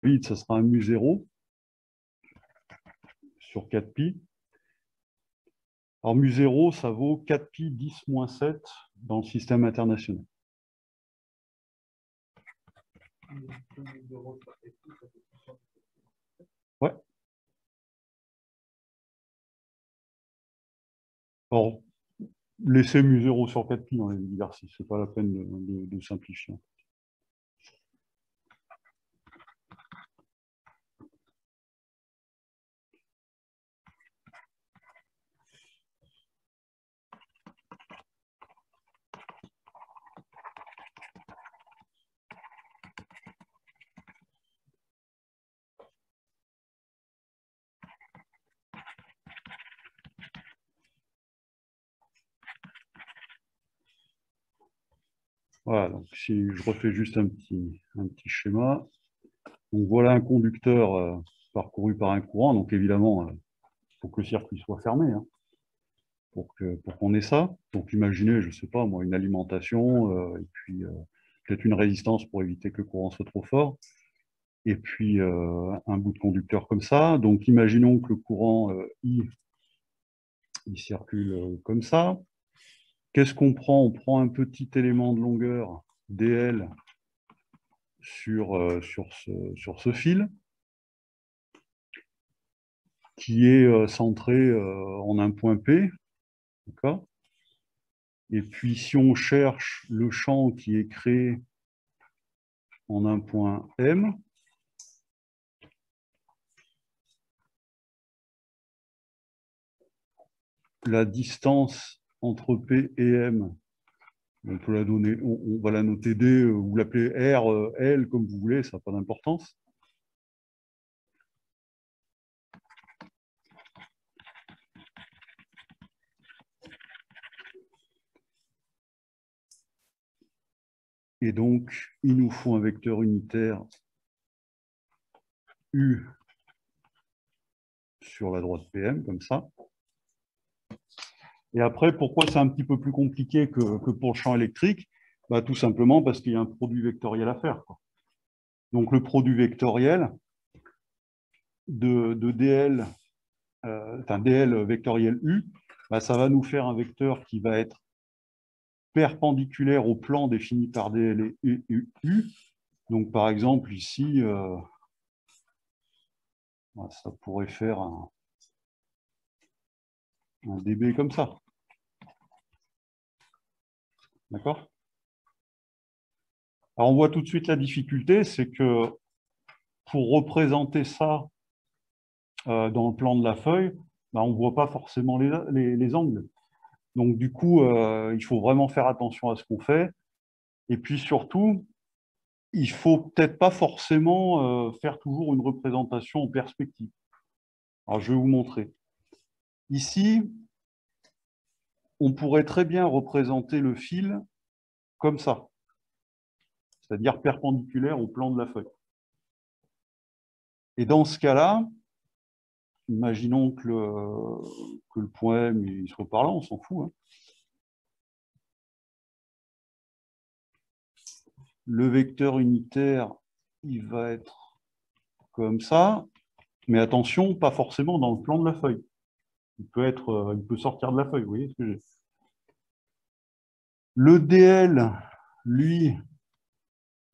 fluide, ça sera un mu0 sur 4pi. Alors, mu0, ça vaut 4pi 10-7 dans le système international. Ouais. Alors, laissez mu0 sur 4pi dans les exercices, c'est pas la peine de simplifier. Voilà, donc si je refais juste un petit schéma. Donc voilà un conducteur parcouru par un courant. Donc évidemment, il faut que le circuit soit fermé pour qu'on ait ça. Donc imaginez, je ne sais pas moi, une alimentation et puis peut-être une résistance pour éviter que le courant soit trop fort. Et puis un bout de conducteur comme ça. Donc imaginons que le courant I il circule comme ça. Qu'est-ce qu'on prend? On prend un petit élément de longueur dl sur ce fil qui est centré en un point P. D'accord? Et puis, si on cherche le champ qui est créé en un point M, la distance entre P et M, on peut la donner, on va la noter D, ou l'appeler R, L, comme vous voulez, ça n'a pas d'importance. Et donc, il nous faut un vecteur unitaire U sur la droite PM, comme ça. Et après, pourquoi c'est un petit peu plus compliqué que pour le champ électrique? Bah, tout simplement parce qu'il y a un produit vectoriel à faire, quoi. Donc, le produit vectoriel de DL, enfin DL vectoriel U, bah, ça va nous faire un vecteur qui va être perpendiculaire au plan défini par DL et U. Donc, par exemple, ici, ça pourrait faire un dB comme ça. D'accord? Alors, on voit tout de suite la difficulté, c'est que pour représenter ça dans le plan de la feuille, bah, on ne voit pas forcément les angles. Donc, du coup, il faut vraiment faire attention à ce qu'on fait. Et puis, surtout, il ne faut peut-être pas forcément faire toujours une représentation en perspective. Alors, je vais vous montrer. Ici, on pourrait très bien représenter le fil comme ça, c'est-à-dire perpendiculaire au plan de la feuille. Et dans ce cas-là, imaginons que le point M il soit par là, on s'en fout. Le vecteur unitaire, il va être comme ça, mais attention, pas forcément dans le plan de la feuille. Il peut sortir de la feuille, vous voyez ce que j'ai. Le DL, lui,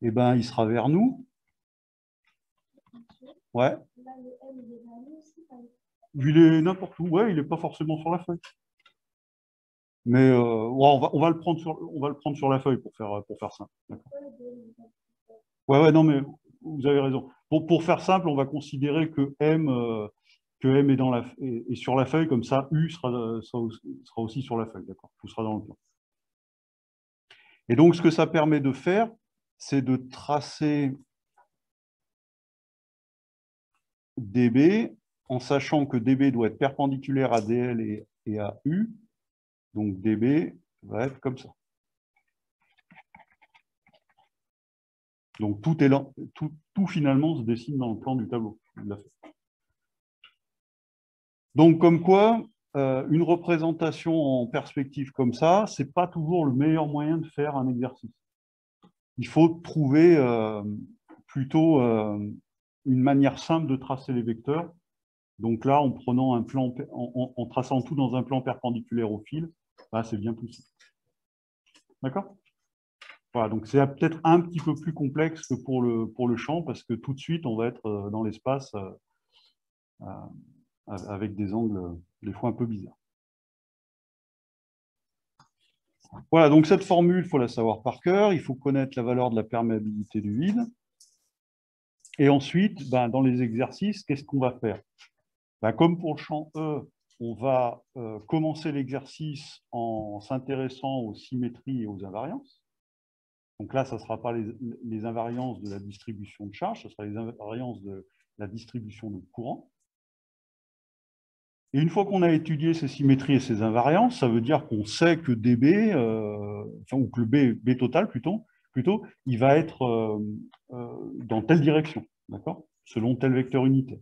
eh ben, il sera vers nous. Ouais. Il est n'importe où, ouais, il n'est pas forcément sur la feuille. Mais ouais, on va le prendre sur la feuille pour faire simple. Ouais, non, mais vous avez raison. Pour faire simple, on va considérer que M est sur la feuille, comme ça, U sera aussi sur la feuille, d'accord? Tout sera dans le plan. Et donc, ce que ça permet de faire, c'est de tracer DB en sachant que DB doit être perpendiculaire à DL et à U. Donc, DB va être comme ça. Donc, tout finalement se dessine dans le plan du tableau. Donc, comme quoi, une représentation en perspective comme ça, ce n'est pas toujours le meilleur moyen de faire un exercice. Il faut trouver plutôt une manière simple de tracer les vecteurs. Donc là, en prenant un plan, en traçant tout dans un plan perpendiculaire au fil, bah, c'est bien plus simple. D'accord? Voilà, donc c'est peut-être un petit peu plus complexe que pour le champ, parce que tout de suite, on va être dans l'espace avec des angles des fois un peu bizarres. Voilà, donc cette formule, il faut la savoir par cœur. Il faut connaître la valeur de la perméabilité du vide. Et ensuite, ben, dans les exercices, qu'est-ce qu'on va faire? Ben, comme pour le champ E, on va commencer l'exercice en s'intéressant aux symétries et aux invariances. Donc là, ça ne sera pas les invariances de la distribution de charge, ce sera les invariances de la distribution de courant. Et une fois qu'on a étudié ces symétries et ces invariances, ça veut dire qu'on sait que dB, ou que le B total plutôt, il va être dans telle direction, d'accord, selon tel vecteur unitaire.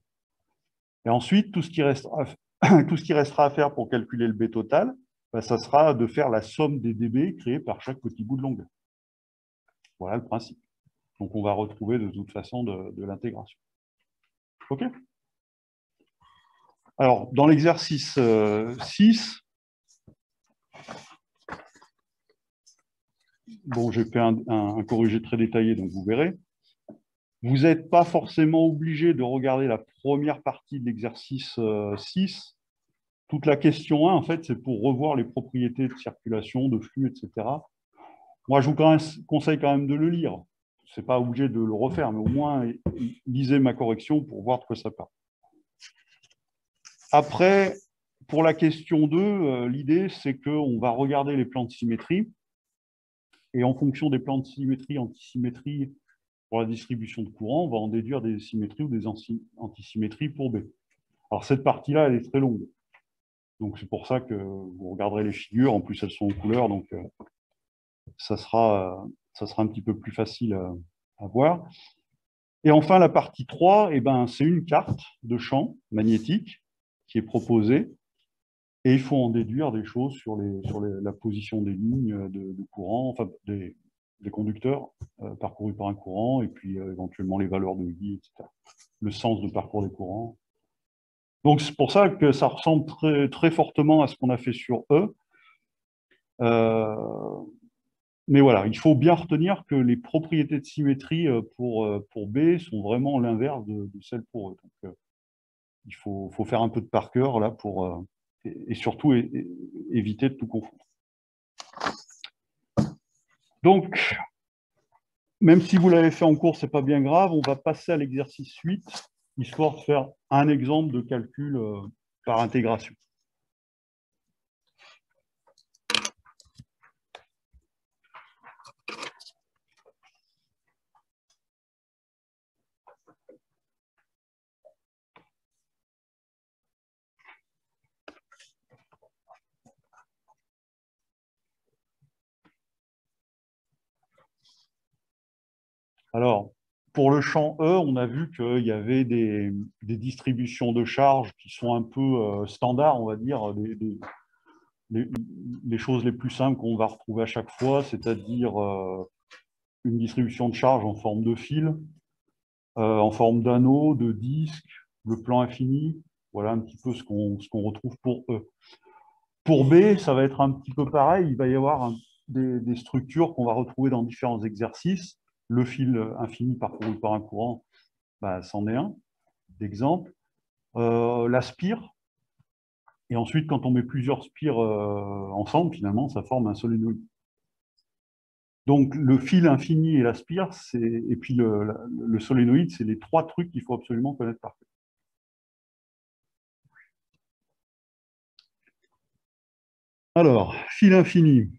Et ensuite, tout ce qui restera à faire pour calculer le B total, ben, ça sera de faire la somme des dB créés par chaque petit bout de longueur. Voilà le principe. Donc, on va retrouver de toute façon de l'intégration. OK? Alors, dans l'exercice 6, bon, j'ai fait un corrigé très détaillé, donc vous verrez. Vous n'êtes pas forcément obligé de regarder la première partie de l'exercice 6. Toute la question 1, en fait, c'est pour revoir les propriétés de circulation, de flux, etc. Moi, je vous conseille quand même de le lire. Ce n'est pas obligé de le refaire, mais au moins, lisez ma correction pour voir de quoi ça parle. Après, pour la question 2, l'idée, c'est qu'on va regarder les plans de symétrie. Et en fonction des plans de symétrie, antisymétrie, pour la distribution de courant, on va en déduire des symétries ou des antisymétries pour B. Alors, cette partie-là, elle est très longue. Donc, c'est pour ça que vous regarderez les figures. En plus, elles sont en couleur, donc ça sera un petit peu plus facile à voir. Et enfin, la partie 3, eh ben, c'est une carte de champ magnétique qui est proposée. Et il faut en déduire des choses sur la position des lignes de courant, enfin des conducteurs parcourus par un courant, et puis éventuellement les valeurs de vie, etc. Le sens de parcours des courants. Donc c'est pour ça que ça ressemble très, très fortement à ce qu'on a fait sur E. Mais voilà, il faut bien retenir que les propriétés de symétrie pour B sont vraiment l'inverse de celles pour E. Donc il faut faire un peu de par cœur là pour et surtout éviter de tout confondre. Donc, même si vous l'avez fait en cours, ce n'est pas bien grave, on va passer à l'exercice 8, histoire de faire un exemple de calcul par intégration. Alors, pour le champ E, on a vu qu'il y avait des distributions de charges qui sont un peu standards, on va dire, les choses les plus simples qu'on va retrouver à chaque fois, c'est-à-dire une distribution de charge en forme de fil, en forme d'anneau, de disque, le plan infini. Voilà un petit peu ce qu'on retrouve pour E. Pour B, ça va être un petit peu pareil. Il va y avoir des structures qu'on va retrouver dans différents exercices. Le fil infini parcouru par un courant, bah, c'en est un d'exemple. La spire. Et ensuite, quand on met plusieurs spires ensemble, finalement, ça forme un solénoïde. Donc, le fil infini et la spire, et puis le solénoïde, c'est les trois trucs qu'il faut absolument connaître par cœur. Alors, fil infini.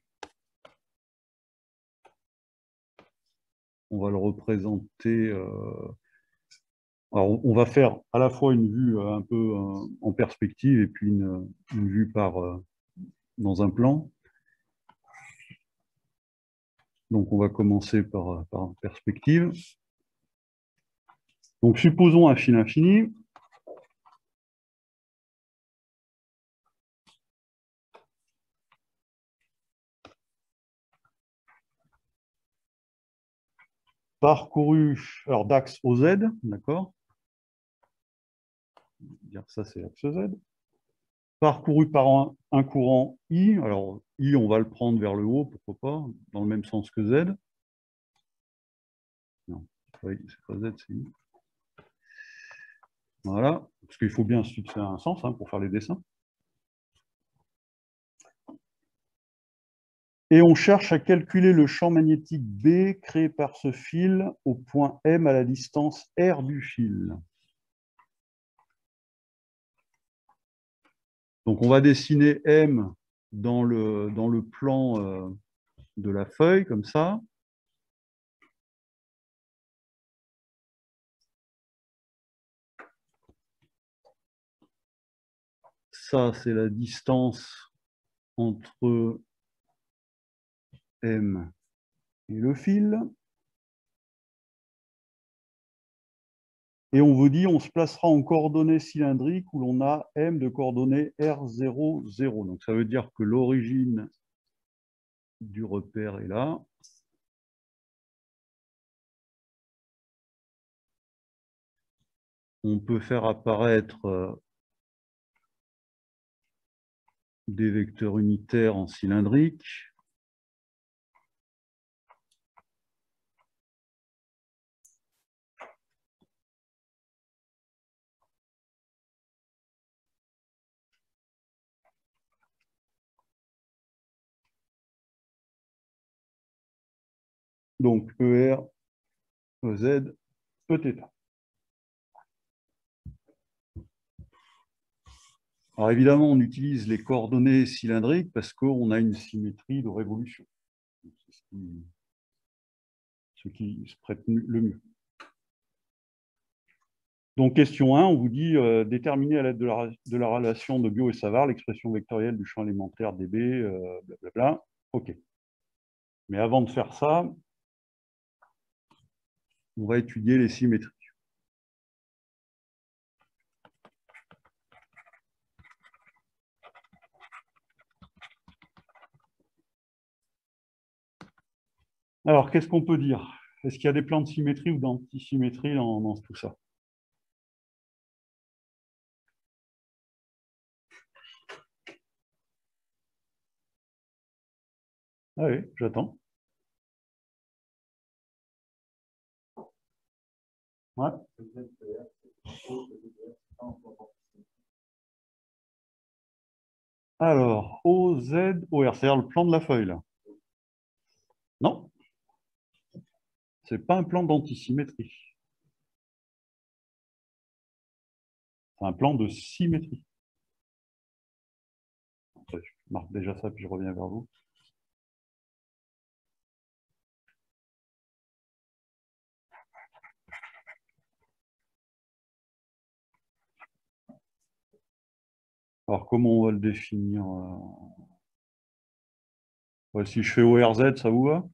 On va le représenter. Alors, on va faire à la fois une vue un peu en perspective et puis une vue dans un plan. Donc, on va commencer par perspective. Donc, supposons un fil infini. Parcouru alors d'axe OZ, d'accord? dire ça c'est l'axe Z. Parcouru par un courant I, alors I on va le prendre vers le haut, pourquoi pas, dans le même sens que Z. Non, c'est pas Z, c'est I. Voilà, parce qu'il faut bien se fixer un sens pour faire les dessins. Et on cherche à calculer le champ magnétique B créé par ce fil au point M à la distance R du fil. Donc on va dessiner M dans le plan de la feuille, comme ça. Ça, c'est la distance entre M et le fil. Et on vous dit, on se placera en coordonnées cylindriques où l'on a M de coordonnées R0, 0. Donc ça veut dire que l'origine du repère est là. On peut faire apparaître des vecteurs unitaires en cylindrique. Donc ER, EZ, Eθ. Alors évidemment, on utilise les coordonnées cylindriques parce qu'on a une symétrie de révolution. C'est ce qui se prête le mieux. Donc question 1, on vous dit déterminer à l'aide de la relation de Biot et Savart l'expression vectorielle du champ élémentaire dB, blablabla. OK. Mais avant de faire ça, on va étudier les symétries. Alors, qu'est-ce qu'on peut dire? Est-ce qu'il y a des plans de symétrie ou d'antisymétrie dans tout ça? Ah oui, j'attends. Ouais. Alors, OZ, OR, c'est-à-dire le plan de la feuille, là. Non, ce n'est pas un plan d'antisymétrie. C'est un plan de symétrie. Je marque déjà ça, puis je reviens vers vous. Alors, comment on va le définir? Ouais, si je fais ORZ, ça vous va?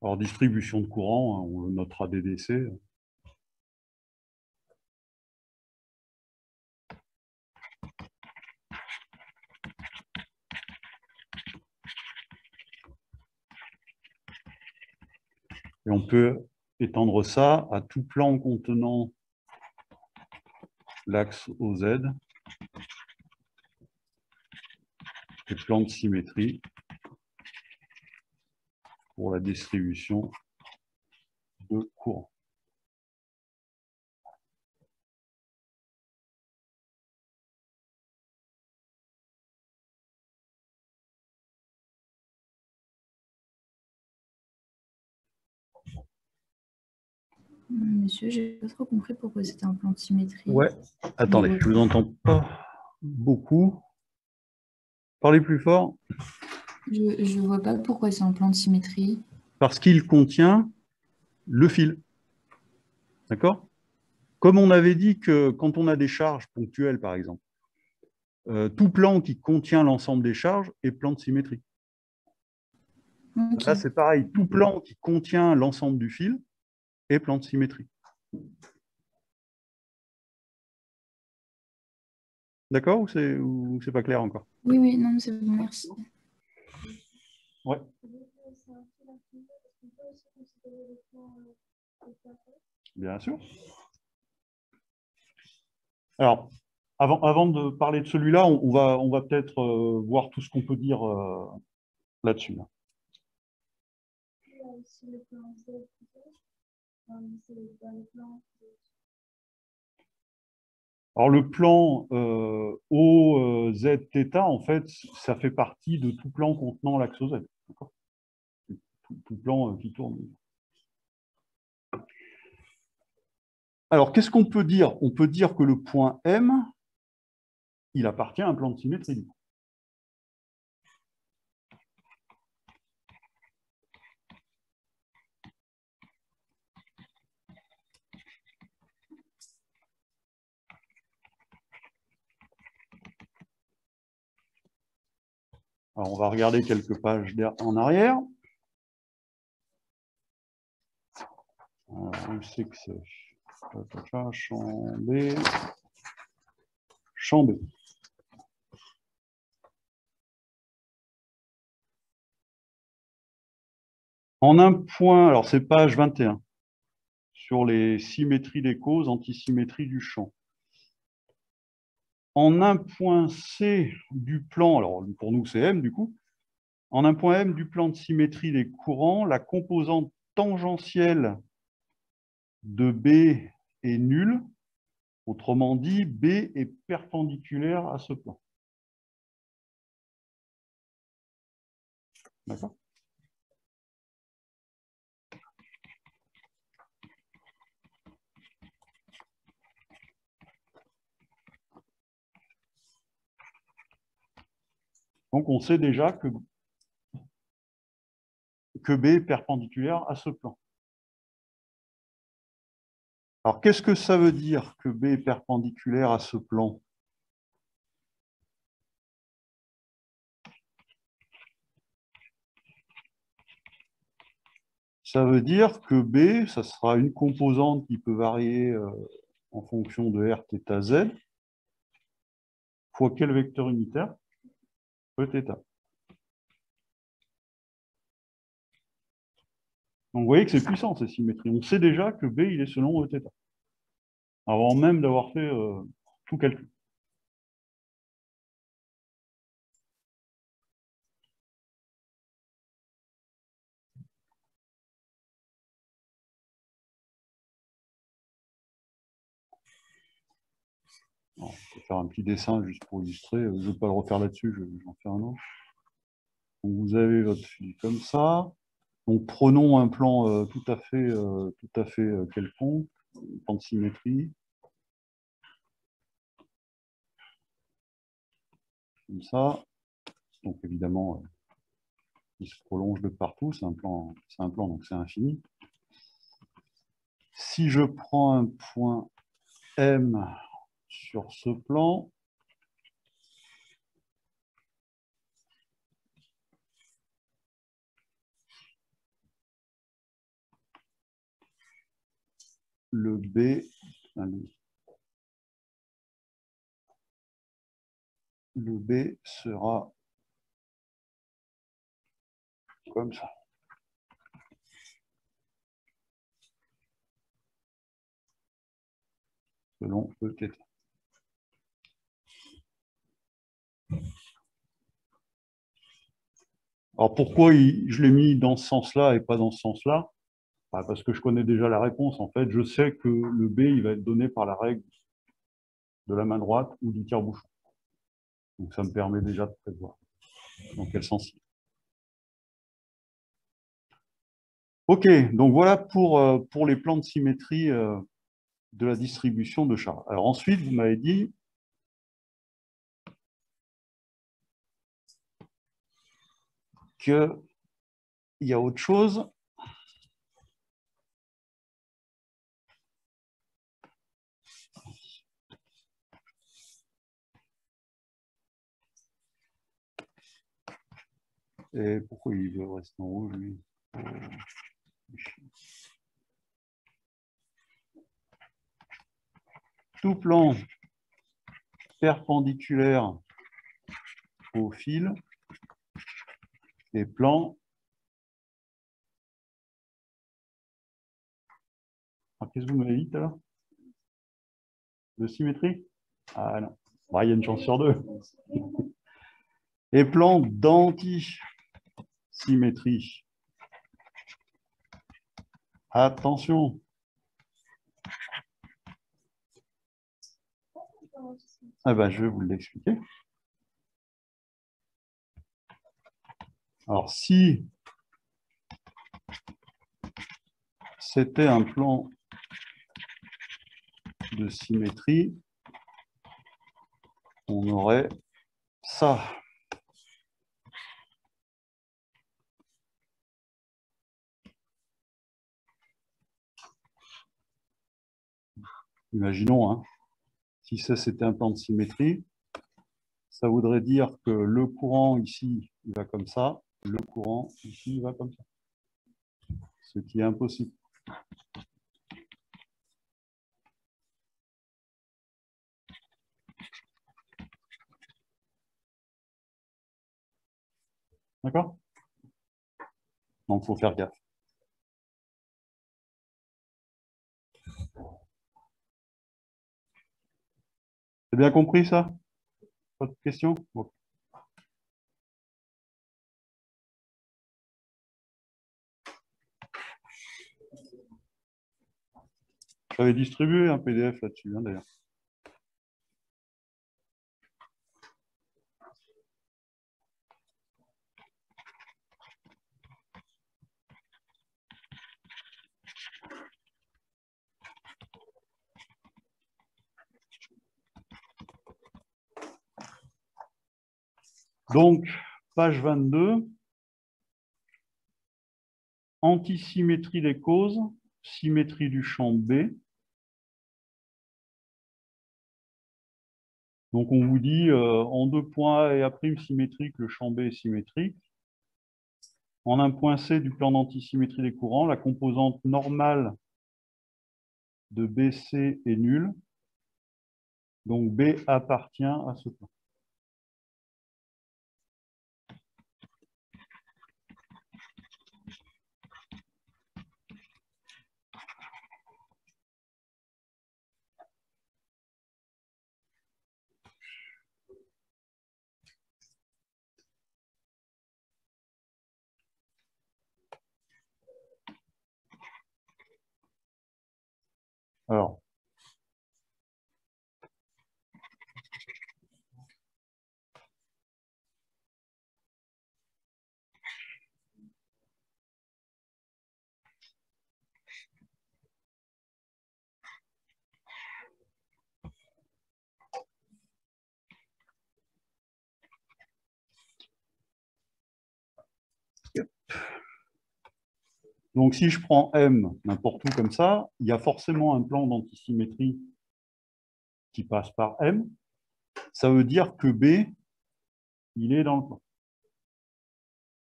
Alors, distribution de courant, on le notera DDC. Et on peut étendre ça à tout plan contenant l'axe OZ et plan de symétrie pour la distribution de courant. Monsieur, j'ai pas trop compris pourquoi c'était un plan de symétrie. Ouais, attendez, je vous entends pas beaucoup. Parlez plus fort. Je vois pas pourquoi c'est un plan de symétrie. Parce qu'il contient le fil. D'accord? Comme on avait dit que quand on a des charges ponctuelles, par exemple, tout plan qui contient l'ensemble des charges est plan de symétrie. Ok. Là, c'est pareil. Tout plan qui contient l'ensemble du fil est plan de symétrie. D'accord ou c'est pas clair encore? Oui, oui, non, c'est bon, merci. Ouais. Bien sûr. Alors, avant de parler de celui-là, on va peut-être voir tout ce qu'on peut dire là-dessus. Là. Alors, le plan OZ-θ, en fait, ça fait partie de tout plan contenant l'axe Z. Tout plan qui tourne. Alors, qu'est-ce qu'on peut dire? On peut dire que le point M, il appartient à un plan de symétrie. Alors, on va regarder quelques pages en arrière. Alors, où c'est que c'est? Champ B. Champ B. En un point, alors c'est page 21, sur les symétries des causes, antisymétrie du champ. En un point C du plan, alors pour nous c'est M du coup, en un point M du plan de symétrie des courants, la composante tangentielle de B est nulle. Autrement dit, B est perpendiculaire à ce plan. D'accord ? Donc on sait déjà que B est perpendiculaire à ce plan. Alors qu'est-ce que ça veut dire que B est perpendiculaire à ce plan ? Ça veut dire que B, ça sera une composante qui peut varier en fonction de R, θ, Z, fois quel vecteur unitaire? Eθ. Donc vous voyez que c'est puissant ces symétries. On sait déjà que B, il est selon Eθ, avant même d'avoir fait tout calcul. Alors, je vais faire un petit dessin juste pour illustrer. Je ne vais pas le refaire là-dessus, j'en fais un autre. Donc vous avez votre fil comme ça. Donc prenons un plan tout à fait quelconque, un plan de symétrie. Comme ça. Donc évidemment, il se prolonge de partout. C'est un plan, donc c'est infini. Si je prends un point M sur ce plan, le B, le B sera comme ça. Selon Eθ. Alors pourquoi je l'ai mis dans ce sens-là et pas dans ce sens-là? Parce que je connais déjà la réponse. En fait, je sais que le B, il va être donné par la règle de la main droite ou du tire-bouchon. Donc ça me permet déjà de prévoir dans quel sens il est. Ok, donc voilà pour les plans de symétrie de la distribution de Charles. Alors ensuite, vous m'avez dit qu'il y a autre chose. Et pourquoi il veut rester en rouge, lui? Tout plan perpendiculaire au fil et plan. Ah, qu'est-ce que vous m'avez dit tout à l'heure? De symétrie? Ah non. Bah, il y a une chance sur deux. Et plan d'antisymétrie. Attention. Ah ben, je vais vous l'expliquer. Alors, si c'était un plan de symétrie, on aurait ça. Imaginons, hein, si ça c'était un plan de symétrie, ça voudrait dire que le courant ici, il va comme ça, le courant ici, il va comme ça. Ce qui est impossible. D'accord? Donc, il faut faire gaffe. C'est bien compris, ça? Pas de questions? Bon. J'avais distribué un PDF là-dessus, hein, d'ailleurs. Donc, page 22, antisymétrie des causes, symétrie du champ B. Donc, on vous dit en deux points A et A' symétrique, le champ B est symétrique. En un point C du plan d'antisymétrie des courants, la composante normale de BC est nulle. Donc, B appartient à ce plan. Alors, donc, si je prends M n'importe où comme ça, il y a forcément un plan d'antisymétrie qui passe par M. Ça veut dire que B, il est dans le plan.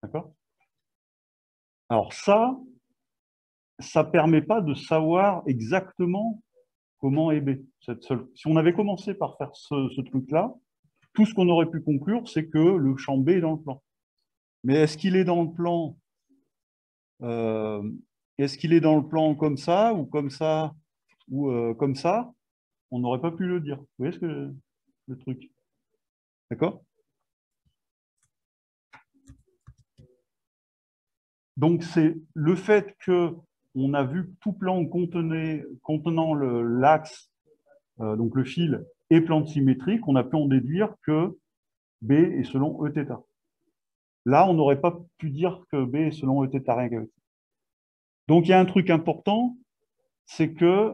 D'accord? Alors ça ne permet pas de savoir exactement comment est B. Si on avait commencé par faire ce truc-là, tout ce qu'on aurait pu conclure, c'est que le champ B est dans le plan. Mais est-ce qu'il est dans le plan est-ce qu'il est dans le plan comme ça ou comme ça ou comme ça? On n'aurait pas pu le dire. Vous voyez le truc? D'accord? Donc, c'est le fait qu'on a vu que tout plan contenant l'axe, donc le fil, et plan de symétrie, qu'on a pu en déduire que B est selon Eθ. Là, on n'aurait pas pu dire que B est selon Eθ rien qu'avec ça. Donc, il y a un truc important, c'est que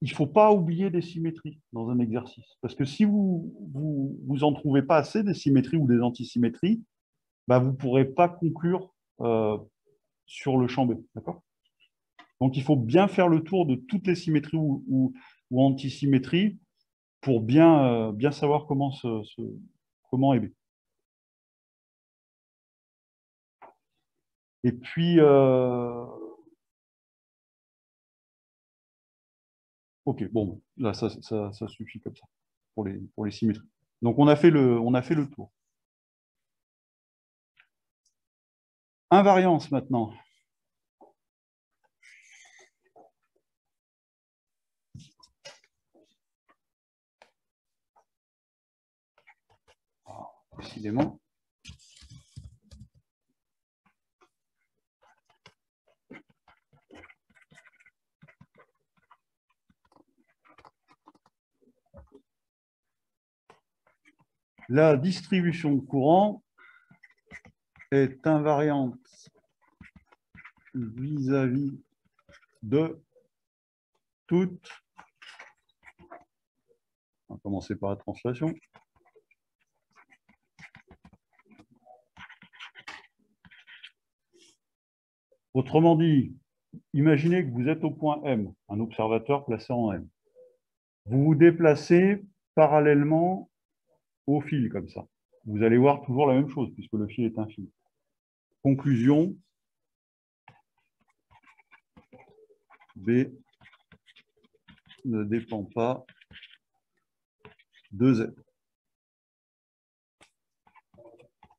il ne faut pas oublier des symétries dans un exercice. Parce que si vous en trouvez pas assez des symétries ou des antisymétries, bah, vous ne pourrez pas conclure sur le champ B. D'accord? Donc, il faut bien faire le tour de toutes les symétries ou antisymétries pour bien savoir comment est B. Et puis, ok, bon, là, ça suffit comme ça pour les symétries. Donc, on a fait le tour. Invariance maintenant. Décidément. La distribution de courant est invariante vis-à-vis de toute. On va commencer par la translation. Autrement dit, imaginez que vous êtes au point M, un observateur placé en M. Vous vous déplacez parallèlement au fil, comme ça. Vous allez voir toujours la même chose, puisque le fil est infini. Conclusion, B ne dépend pas de Z.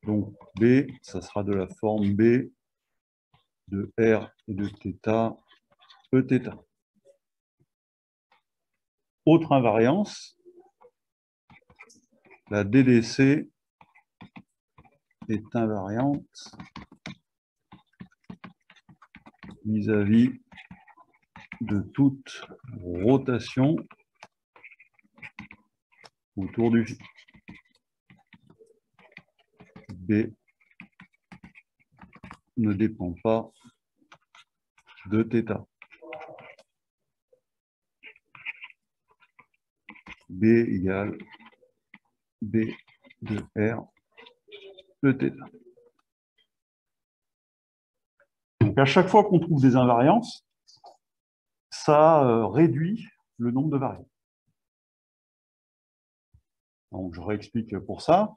Donc, B, ça sera de la forme B de R et de θ, Eθ. Autre invariance, la DDC est invariante vis-à-vis de toute rotation autour du fil. B ne dépend pas de θ. B égale B de R Eθ. Donc à chaque fois qu'on trouve des invariances, ça réduit le nombre de variables. Donc je réexplique pour ça.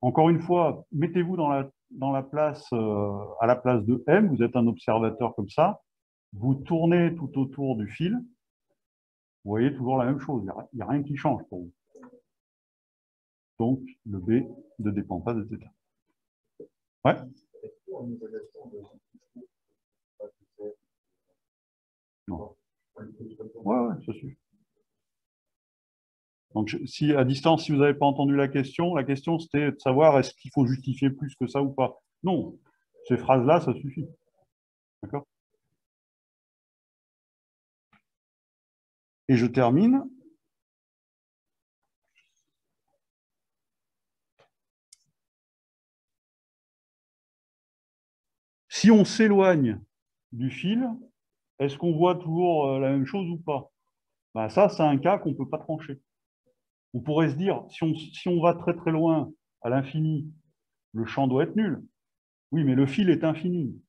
Encore une fois, mettez-vous dans la place, à la place de M, vous êtes un observateur comme ça, vous tournez tout autour du fil, vous voyez toujours la même chose, il n'y a rien qui change pour vous. Donc le B ne dépend pas de θ. Ouais. Non. Ouais, ça suffit. Donc, si à distance, si vous n'avez pas entendu la question c'était de savoir est-ce qu'il faut justifier plus que ça ou pas. Non, ces phrases-là, ça suffit. D'accord? Et je termine. Si on s'éloigne du fil, est-ce qu'on voit toujours la même chose ou pas? Ben, ça, c'est un cas qu'on ne peut pas trancher. On pourrait se dire, si on va très très loin, à l'infini, le champ doit être nul. Oui, mais le fil est infini.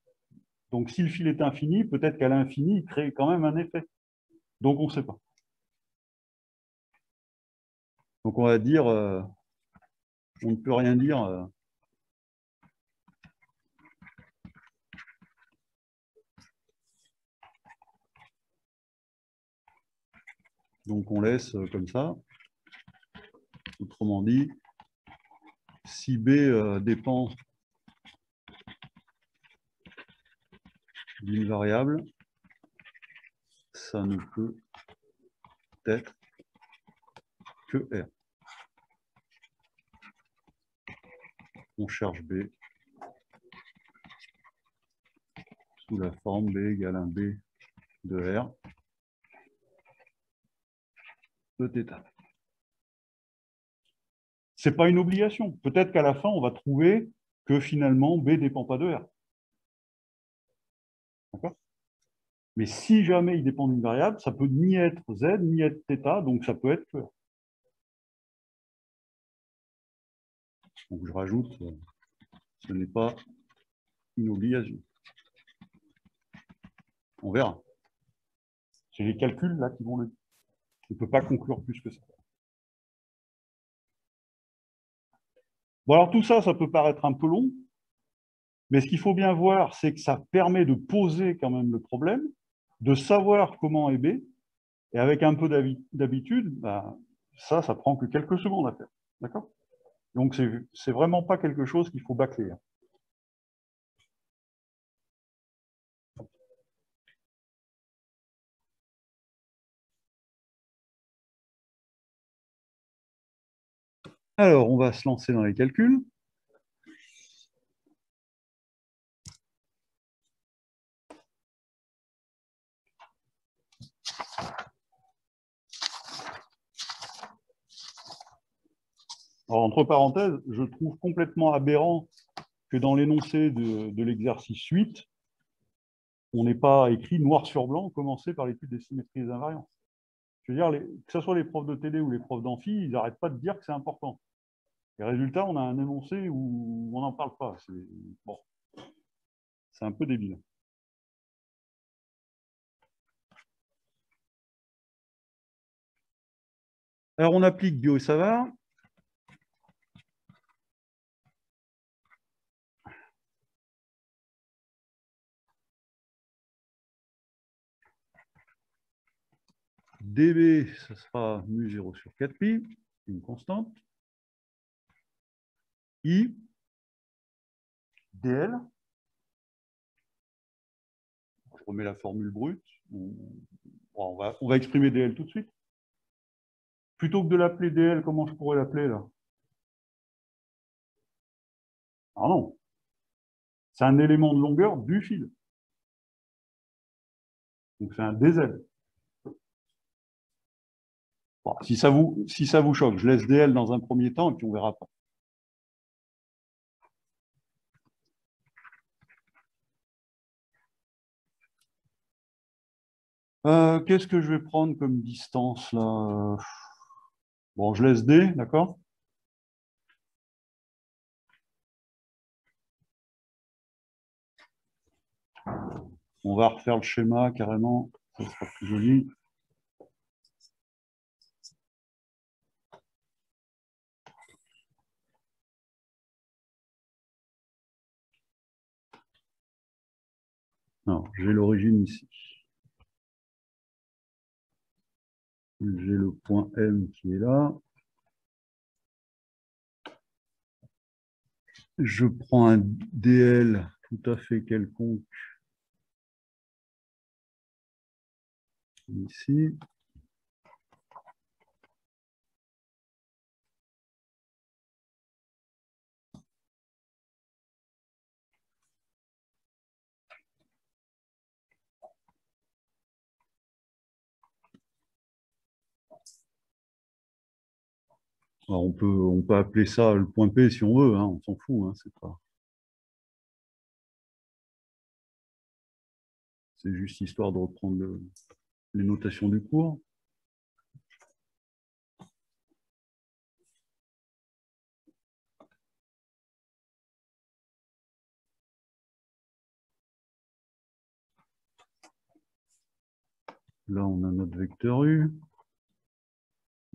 Donc, si le fil est infini, peut-être qu'à l'infini, il crée quand même un effet. Donc, on ne sait pas. Donc, on va dire, on ne peut rien dire. Donc, on laisse comme ça. Autrement dit, si B dépend d'une variable, ça ne peut être que R. On cherche B sous la forme B égale un B de R de θ. Ce n'est pas une obligation. Peut-être qu'à la fin, on va trouver que finalement, B ne dépend pas de R. D'accord? Mais si jamais il dépend d'une variable, ça peut ni être Z, ni être θ, donc ça peut être que R. Donc je rajoute, ce n'est pas une obligation. On verra. C'est les calculs là qui vont le dire. On ne peut pas conclure plus que ça. Bon, alors tout ça, ça peut paraître un peu long. Mais ce qu'il faut bien voir, c'est que ça permet de poser quand même le problème, de savoir comment est B, et avec un peu d'habitude, bah, ça prend que quelques secondes à faire. D'accord? Donc, c'est vraiment pas quelque chose qu'il faut bâcler. Alors, on va se lancer dans les calculs. Alors, entre parenthèses, je trouve complètement aberrant que dans l'énoncé de l'exercice 8, on n'ait pas écrit noir sur blanc, commencer par l'étude des symétries et des invariances. Je veux dire, que ce soit les profs de TD ou les profs d'amphi, ils n'arrêtent pas de dire que c'est important. Et résultat, on a un énoncé où on n'en parle pas. Bon, c'est un peu débile. Alors, on applique Biot et Savart. dB, ça sera mu0 sur 4pi, une constante. I, dl. Je remets la formule brute. On va exprimer dl tout de suite. Plutôt que de l'appeler dl, comment je pourrais l'appeler là? Ah non. C'est un élément de longueur du fil. Donc c'est un dz. Bon, si ça vous choque, je laisse dl dans un premier temps et puis on verra pas. Qu'est-ce que je vais prendre comme distance là? Bon, je laisse d, d'accord? On va refaire le schéma carrément, ça sera plus joli. Non, j'ai l'origine ici. J'ai le point M qui est là. Je prends un DL tout à fait quelconque ici. Alors on peut appeler ça le point P si on veut, hein, on s'en fout, hein, c'est juste histoire de reprendre les notations du cours. Là, on a notre vecteur U.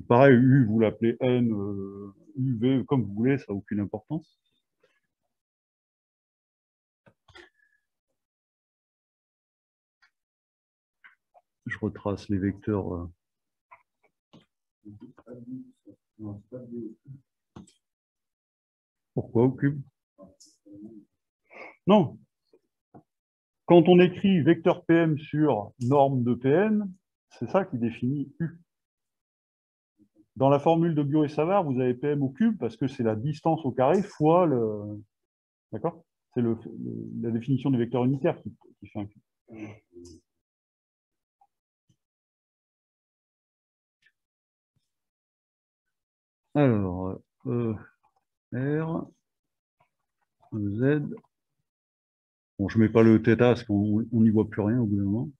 Pareil, U, vous l'appelez N, U, V, comme vous voulez, ça n'a aucune importance. Je retrace les vecteurs. Pourquoi au cube? Non. Quand on écrit vecteur PM sur norme de Pn, c'est ça qui définit U. Dans la formule de Biot et Savart, vous avez PM au cube parce que c'est la distance au carré fois le... D'accord? C'est la définition des vecteurs unitaires qui fait un cube. Alors, E, R, Z. Bon, je ne mets pas le θ parce qu'on n'y voit plus rien au bout d'un moment.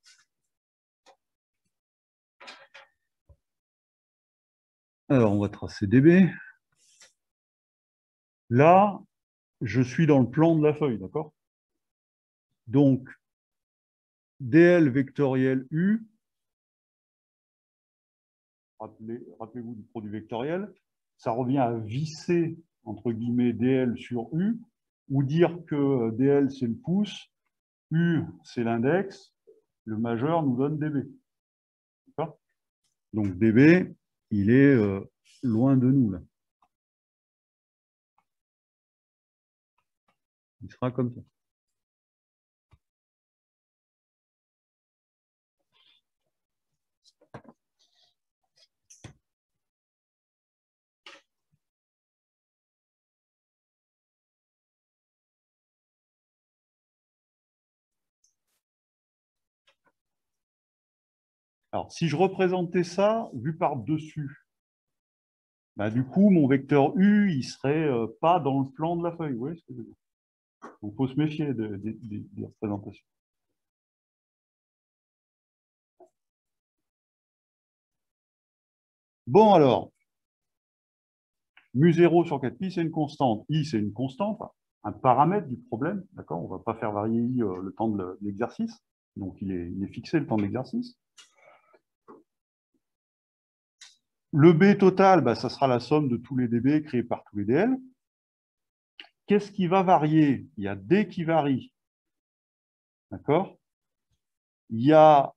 Alors, on va tracer dB. Là, je suis dans le plan de la feuille, d'accord? Donc, dl vectoriel U, rappelez-vous du produit vectoriel, ça revient à visser, entre guillemets, dl sur U, ou dire que DL, c'est le pouce, U, c'est l'index, le majeur nous donne DB. Donc DB, il est loin de nous, là. Il sera comme ça. Alors, si je représentais ça, vu par-dessus, bah, du coup, mon vecteur U, il ne serait pas dans le plan de la feuille. Vous voyez ce que je veux dire? Donc, il faut se méfier des représentations. Bon, alors, mu0 sur 4pi, c'est une constante. I, c'est une constante, un paramètre du problème. D'accord? On ne va pas faire varier I le temps de l'exercice. Donc, il est fixé le temps de l'exercice. Le B total, bah, ça sera la somme de tous les dB créés par tous les DL. Qu'est-ce qui va varier? Il y a D qui varie. D'accord? Il y a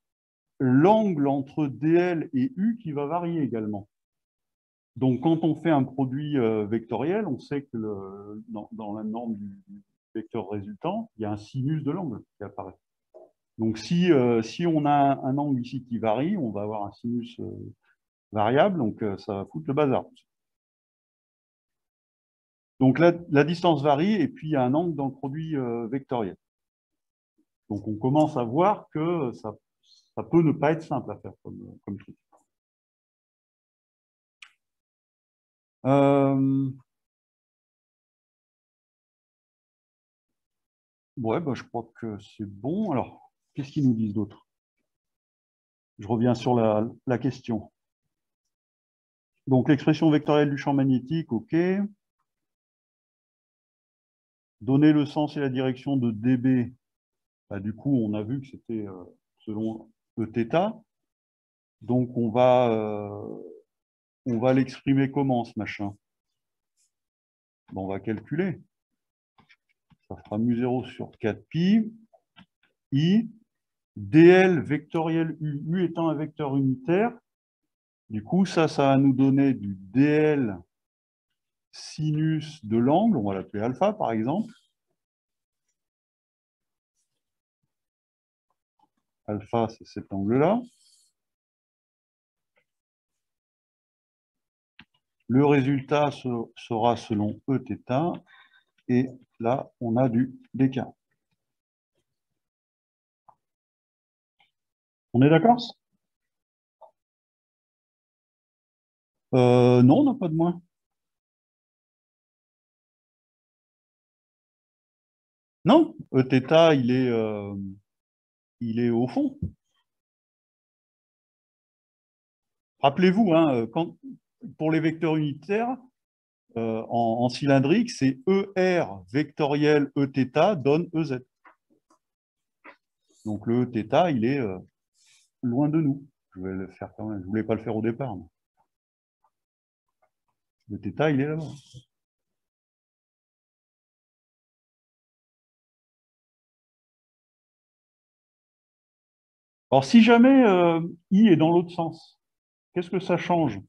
l'angle entre DL et U qui va varier également. Donc, quand on fait un produit vectoriel, on sait que dans la norme du vecteur résultant, il y a un sinus de l'angle qui apparaît. Donc, si on a un angle ici qui varie, on va avoir un sinus variable, donc ça va foutre le bazar. Donc, la distance varie, et puis il y a un angle dans le produit vectoriel. Donc, on commence à voir que ça peut ne pas être simple à faire comme truc. Ouais, bah, je crois que c'est bon. Alors, qu'est-ce qu'ils nous disent d'autre? Je reviens sur la question. Donc, l'expression vectorielle du champ magnétique, OK. Donner le sens et la direction de dB. Bah, du coup, on a vu que c'était selon Eθ. Donc, on va l'exprimer comment, ce machin? Bon, on va calculer. Ça fera mu0 sur 4pi. I. DL vectoriel U. U étant un vecteur unitaire. Du coup, ça va nous donner du DL sinus de l'angle, on va l'appeler alpha par exemple. Alpha, c'est cet angle-là. Le résultat sera selon Eθ, et là, on a du décart. On est d'accord? Non, on n'a pas de moins. Non, Eθ, il est au fond. Rappelez-vous, hein, pour les vecteurs unitaires, en cylindrique, c'est ER vectoriel Eθ donne EZ. Donc le Eθ, il est loin de nous. Je vais le faire quand même. Je ne voulais pas le faire au départ. Mais le θ, il est là-bas. Alors, si jamais I est dans l'autre sens, qu'est-ce que ça change?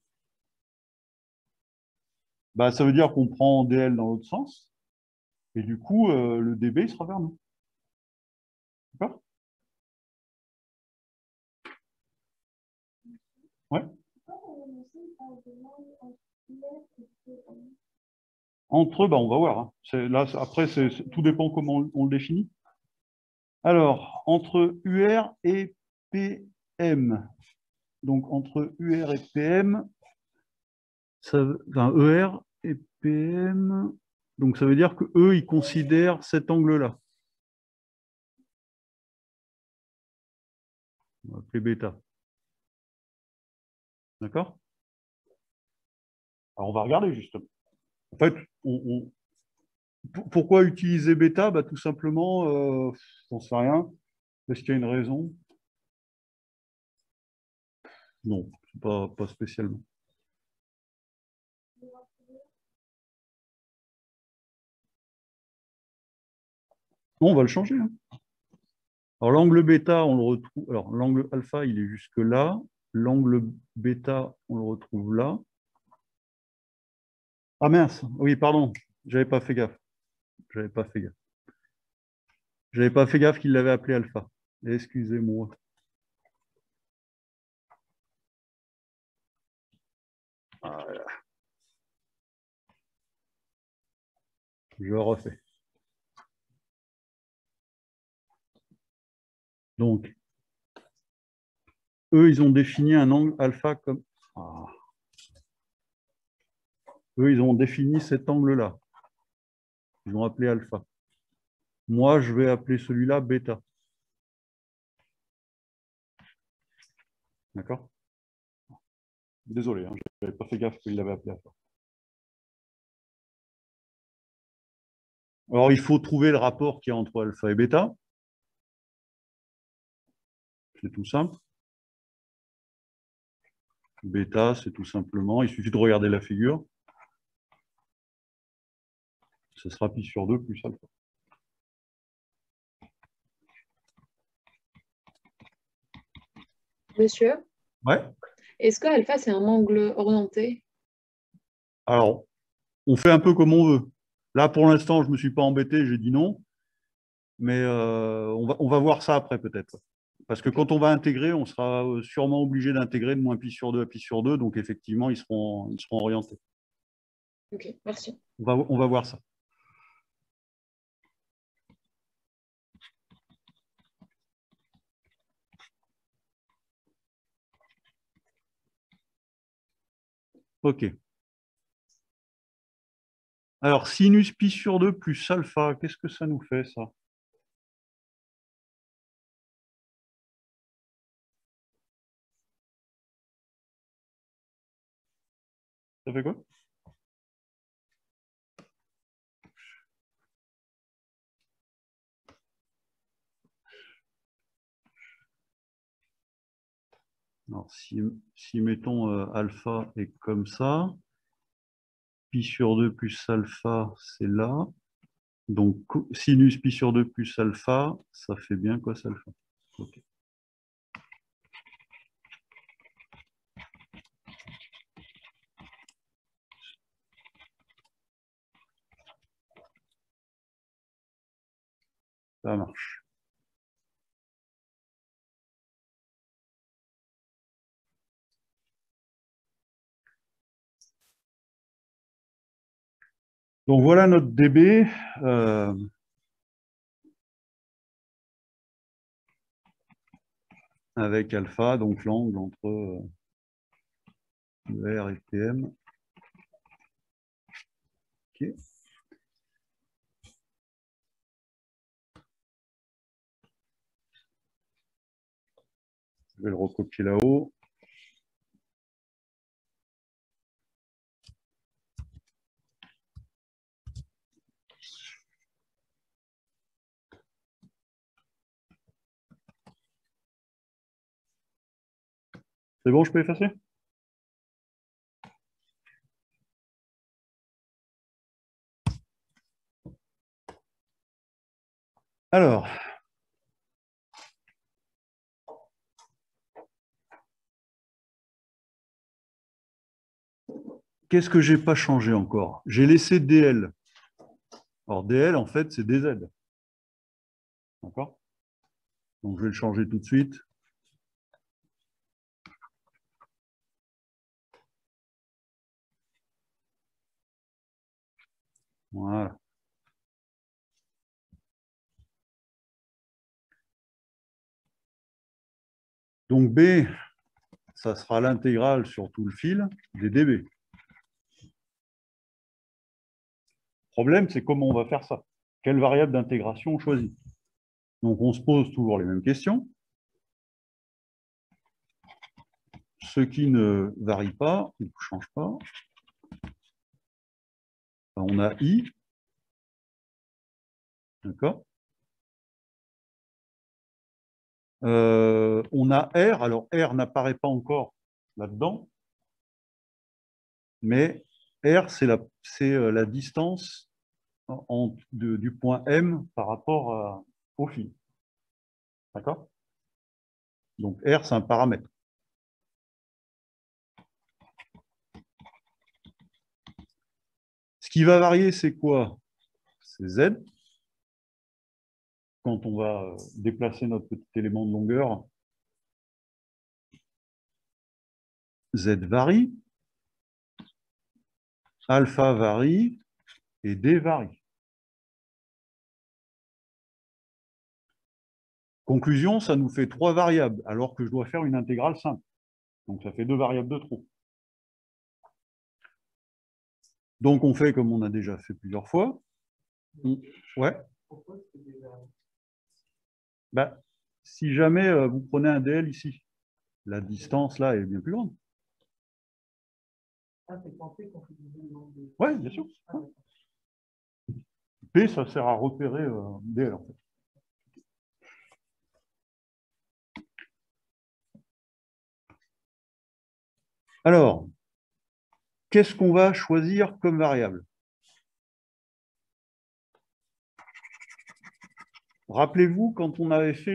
Bah, ça veut dire qu'on prend DL dans l'autre sens, et du coup, le dB il sera vers nous. D'accord? Ouais. Entre eux, bah, on va voir. Hein. Là, après, tout dépend comment on le définit. Alors, entre UR et PM. Donc, entre UR et PM, enfin, ER et PM. Donc, ça veut dire qu'eux, ils considèrent cet angle-là. On va appeler bêta. D'accord? Alors, on va regarder justement. En fait, pourquoi utiliser bêta? Bah, tout simplement, j'en sais rien. Est-ce qu'il y a une raison? Non, pas spécialement. On va le changer, hein. Alors, l'angle bêta, on le retrouve. Alors, l'angle alpha, il est jusque là. L'angle bêta, on le retrouve là. Ah mince, oui, pardon, j'avais pas fait gaffe. J'avais pas fait gaffe. J'avais pas fait gaffe qu'il l'avait appelé alpha. Excusez-moi. Voilà, je refais. Donc, eux, ils ont défini un angle alpha comme. Ah. Eux, ils ont défini cet angle-là. Ils l'ont appelé alpha. Moi, je vais appeler celui-là bêta. D'accord? Désolé, hein, je n'avais pas fait gaffe qu'il l'avait appelé alpha. Alors, il faut trouver le rapport qu'il y a entre alpha et bêta. C'est tout simple. Bêta, c'est tout simplement, il suffit de regarder la figure. Ce sera pi sur 2 plus alpha. Monsieur, Ouais. est-ce que alpha, c'est un angle orienté? Alors, on fait un peu comme on veut. Là, pour l'instant, je ne me suis pas embêté, j'ai dit non. Mais on va voir ça après, peut-être. Parce que quand on va intégrer, on sera sûrement obligé d'intégrer de moins pi sur 2 à pi sur 2. Donc, effectivement, ils seront orientés. Ok, merci. On va voir ça. OK. Alors, sinus pi sur 2 plus alpha, qu'est-ce que ça nous fait, ça? Ça fait quoi? Alors, si mettons alpha est comme ça, pi sur 2 plus alpha, c'est là. Donc, sinus pi sur 2 plus alpha, ça fait bien cos alpha. OK. Ça marche. Donc voilà notre dB. Avec alpha, donc l'angle entre R et PM. OK. Je vais le recopier là-haut. C'est bon, je peux effacer? Alors, qu'est-ce que j'ai pas changé encore? J'ai laissé DL. Alors DL, en fait, c'est DZ. D'accord? Donc je vais le changer tout de suite. Voilà. Donc B, ça sera l'intégrale sur tout le fil des dB. Le problème, c'est comment on va faire ça. Quelle variable d'intégration on choisit? Donc on se pose toujours les mêmes questions. Ce qui ne varie pas, ne change pas. On a I. D'accord? On a R. Alors R n'apparaît pas encore là-dedans. Mais R, c'est la distance du point M par rapport au fil. D'accord? Donc R, c'est un paramètre. Ce qui va varier, c'est quoi? C'est Z. Quand on va déplacer notre petit élément de longueur, Z varie, alpha varie et D varie. Conclusion, ça nous fait 3 variables, alors que je dois faire une intégrale simple. Donc ça fait 2 variables de trop. Donc on fait comme on a déjà fait plusieurs fois. Ouais. Bah, si jamais vous prenez un DL ici, la distance là est bien plus grande. Oui, bien sûr. P, ça sert à repérer DL en fait. Alors, qu'est-ce qu'on va choisir comme variable? Rappelez-vous, quand on avait fait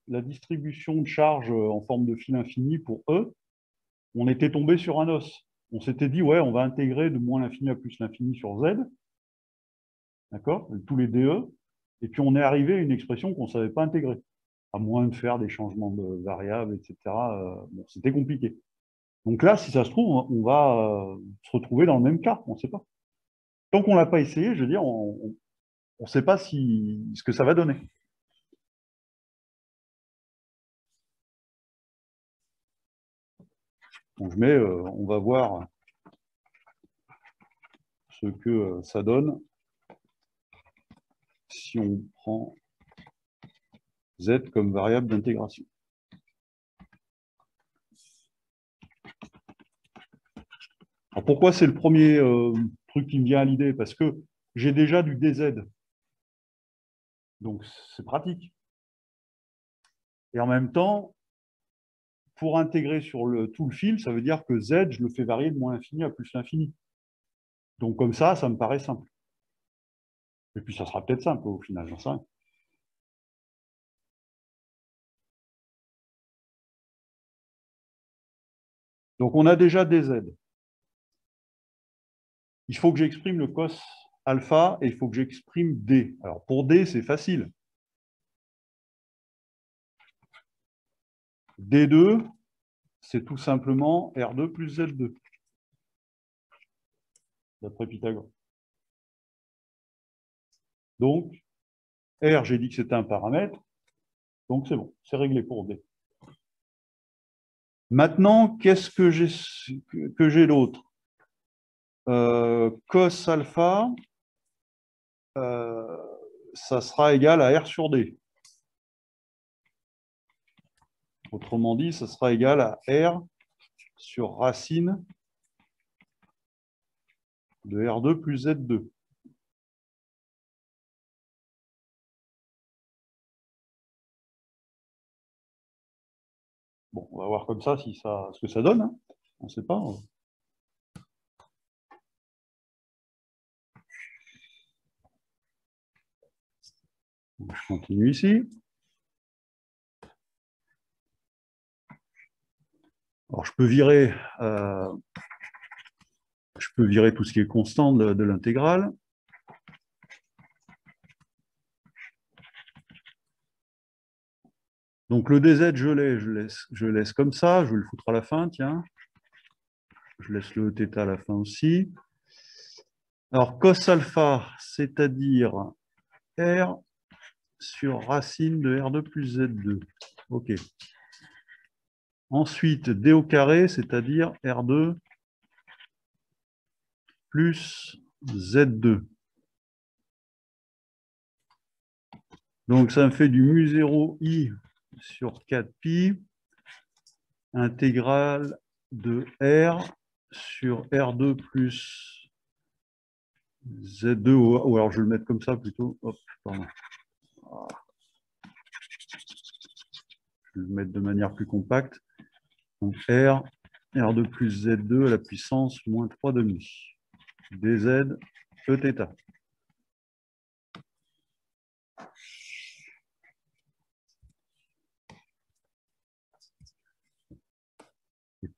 la distribution de charge en forme de fil infini pour E, on était tombé sur un os. On s'était dit, ouais, on va intégrer de moins l'infini à plus l'infini sur Z, d'accord, tous les DE, et puis on est arrivé à une expression qu'on ne savait pas intégrer, à moins de faire des changements de variables, etc. Bon, c'était compliqué. Donc là, si ça se trouve, on va se retrouver dans le même cas, on ne sait pas. Tant qu'on ne l'a pas essayé, je veux dire, on ne sait pas ce que ça va donner. Donc on va voir ce que ça donne si on prend Z comme variable d'intégration. Alors pourquoi c'est le premier truc qui me vient à l'idée? Parce que j'ai déjà du DZ. Donc c'est pratique. Et en même temps, pour intégrer sur tout le fil, ça veut dire que Z, je le fais varier de moins l'infini à plus l'infini. Donc comme ça me paraît simple. Et puis ça sera peut-être simple au final, j'en sais rien. Donc on a déjà DZ. Il faut que j'exprime le cos alpha et il faut que j'exprime D. Alors pour D, c'est facile. D2, c'est tout simplement R2 plus Z2, d'après Pythagore. Donc, R, j'ai dit que c'était un paramètre, donc c'est bon, c'est réglé pour D. Maintenant, qu'est-ce que j'ai d'autre? Cos alpha, ça sera égal à R sur D. Autrement dit, ça sera égal à R sur racine de R2 plus Z2. Bon, on va voir comme ça ce que ça donne. Hein. On ne sait pas. Donc, je continue ici. Alors, je peux virer tout ce qui est constant de l'intégrale. Donc le DZ, je laisse comme ça, je vais le foutre à la fin, tiens. Je laisse le θ à la fin aussi. Alors cos alpha, c'est-à-dire R sur racine de R2 plus Z2. OK. Ensuite, D au carré, c'est-à-dire R2 plus Z2. Donc ça me fait du mu 0 I sur 4pi intégrale de R sur R2 plus Z2, ou alors je vais le mettre comme ça plutôt. Hop, pardon. Je vais le mettre de manière plus compacte. Donc R2 plus Z2 à la puissance moins 3 demi. dz Eθ.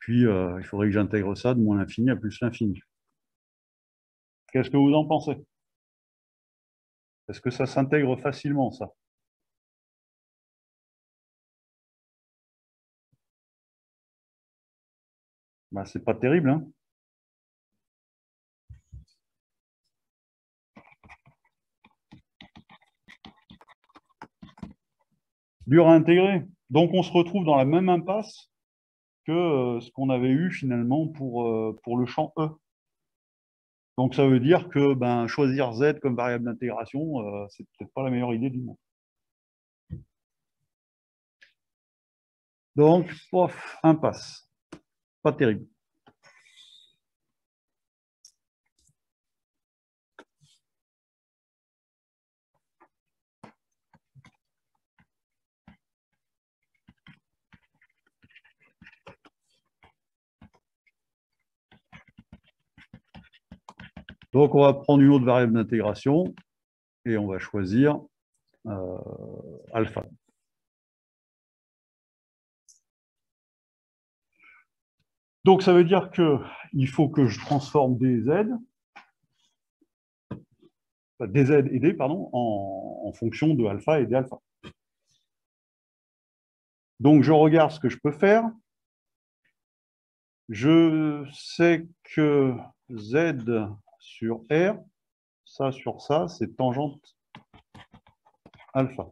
puis, il faudrait que j'intègre ça de moins l'infini à plus l'infini. Qu'est-ce que vous en pensez? Est-ce que ça s'intègre facilement, ça? Ben, c'est pas terrible, hein? Dur à intégrer. Donc, on se retrouve dans la même impasse que ce qu'on avait eu finalement pour le champ E. Donc, ça veut dire que ben, choisir Z comme variable d'intégration, c'est peut-être pas la meilleure idée du monde. Donc, pof, impasse. Pas terrible. Donc, on va prendre une autre variable d'intégration et on va choisir alpha. Donc, ça veut dire qu'il faut que je transforme des Z et D, pardon, en fonction de alpha et d'alpha. Donc, je regarde ce que je peux faire. Je sais que Z sur R, ça sur ça, c'est tangente alpha.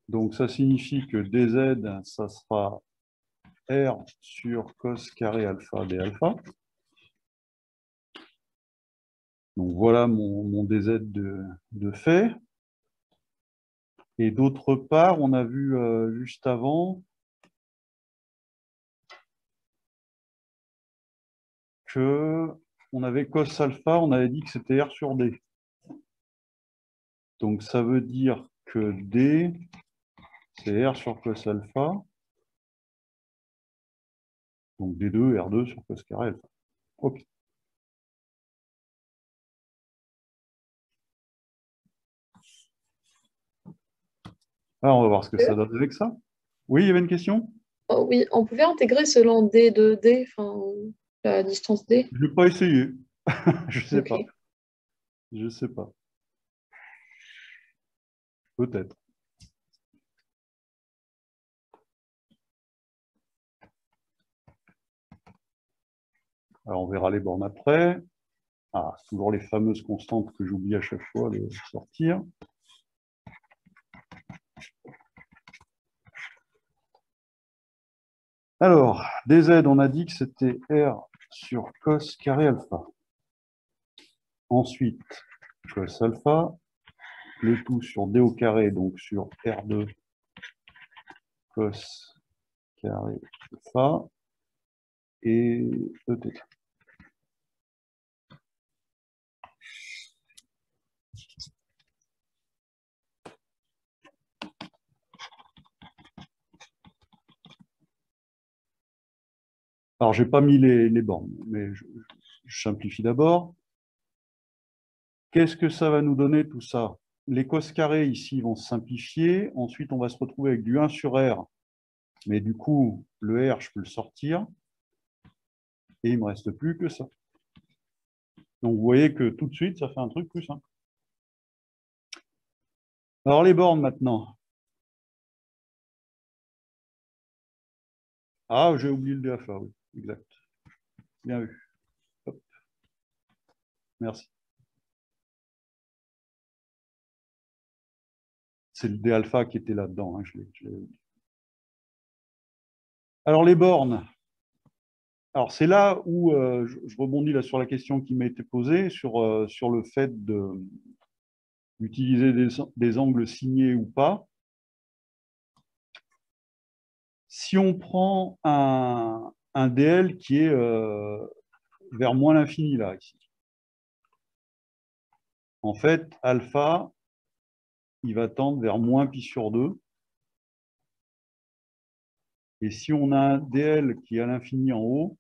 Donc, ça signifie que dz, ça sera R sur cos carré alpha d alpha. Donc, voilà mon dz de fait. Et d'autre part, on a vu juste avant que on avait cos alpha, on avait dit que c'était R sur D. Donc, ça veut dire que D, c'est R sur cos alpha. Donc, D2, R2 sur cos carré alpha. OK. Alors, on va voir ce que ça donne avec ça. Oui, il y avait une question? Oh, oui, on pouvait intégrer selon D de D, enfin, la distance D. Je n'ai pas essayé. Je ne sais pas. Ok. Je ne sais pas. Peut-être. Alors, on verra les bornes après. Ah, toujours les fameuses constantes que j'oublie à chaque fois de sortir. Alors, dz, on a dit que c'était R sur cos carré alpha. Ensuite, cos alpha, le tout sur d au carré, donc sur R2 cos carré alpha et Eθ. Alors, je n'ai pas mis les bornes, mais je simplifie d'abord. Qu'est-ce que ça va nous donner tout ça? Les cos carrés ici vont se simplifier. Ensuite, on va se retrouver avec du 1 sur R. Mais du coup, le R, je peux le sortir. Et il ne me reste plus que ça. Donc, vous voyez que tout de suite, ça fait un truc plus simple. Alors, les bornes maintenant. Ah, j'ai oublié le DFA, oui, exact. Bien vu. Hop. Merci. C'est le D alpha qui était là-dedans. Hein, je l'ai oublié. Alors, les bornes. Alors, c'est là où je rebondis là sur la question qui m'a été posée sur le fait d'utiliser des angles signés ou pas. Si on prend un DL qui est vers moins l'infini, là, ici, en fait, alpha, il va tendre vers moins pi sur 2. Et si on a un DL qui est à l'infini en haut,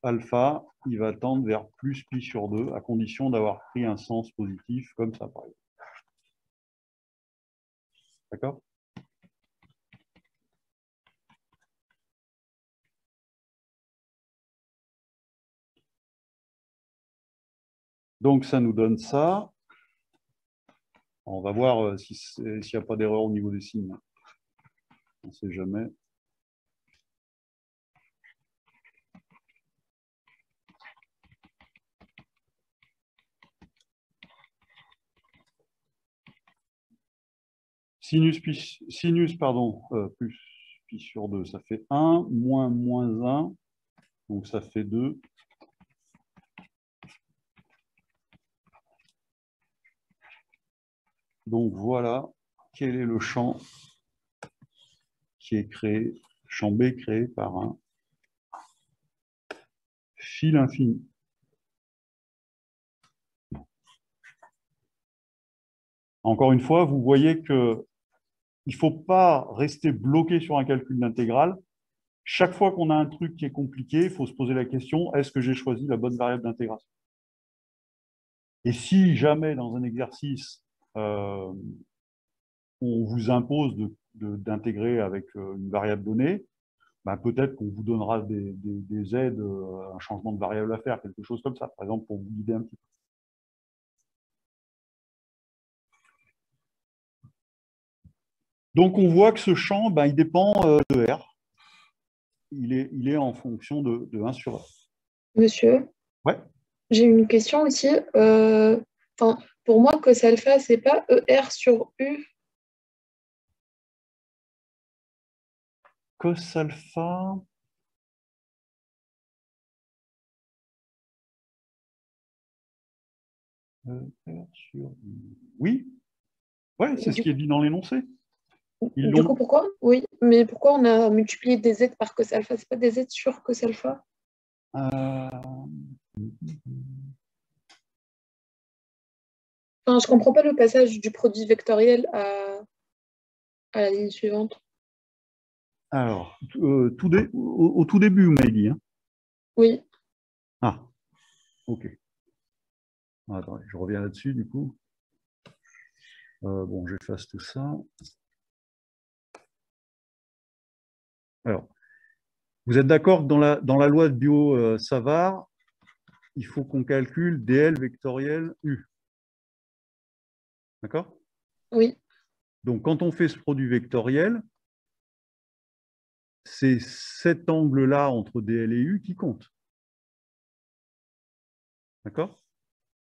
alpha, il va tendre vers plus pi sur 2, à condition d'avoir pris un sens positif, comme ça, par exemple. D'accord? Donc, ça nous donne ça. On va voir s'il n'y a pas d'erreur au niveau des signes. On ne sait jamais. Sinus plus pi sur 2, ça fait 1, moins 1, donc ça fait 2. Donc voilà quel est le champ qui est créé, champ B créé par un fil infini. Encore une fois, vous voyez que il ne faut pas rester bloqué sur un calcul d'intégrale. Chaque fois qu'on a un truc qui est compliqué, il faut se poser la question, est-ce que j'ai choisi la bonne variable d'intégration? Et si jamais dans un exercice, on vous impose d'intégrer avec une variable donnée, ben peut-être qu'on vous donnera des aides, un changement de variable à faire, quelque chose comme ça, par exemple, pour vous guider un petit peu. Donc, on voit que ce champ, ben, il dépend de R. Il est en fonction de 1 sur R. Monsieur, Ouais. j'ai une question aussi. Pour moi, cos alpha, c'est pas ER sur U. Cos alpha. ER sur U. Oui. Ouais, c'est ce qui est dit dans l'énoncé. Du coup, pourquoi? Oui, mais pourquoi on a multiplié des z par cos alpha? C'est pas des z sur cos alpha? Enfin, je comprends pas le passage du produit vectoriel à la ligne suivante. Alors, au tout début, vous m'avez dit. Hein. Oui. Ah, ok. Attends, je reviens là-dessus, du coup. Bon, j'efface tout ça. Alors, vous êtes d'accord que dans la loi de Biot-Savart, il faut qu'on calcule dl vectoriel U. D'accord? Oui. Donc, quand on fait ce produit vectoriel, c'est cet angle-là entre dl et U qui compte. D'accord?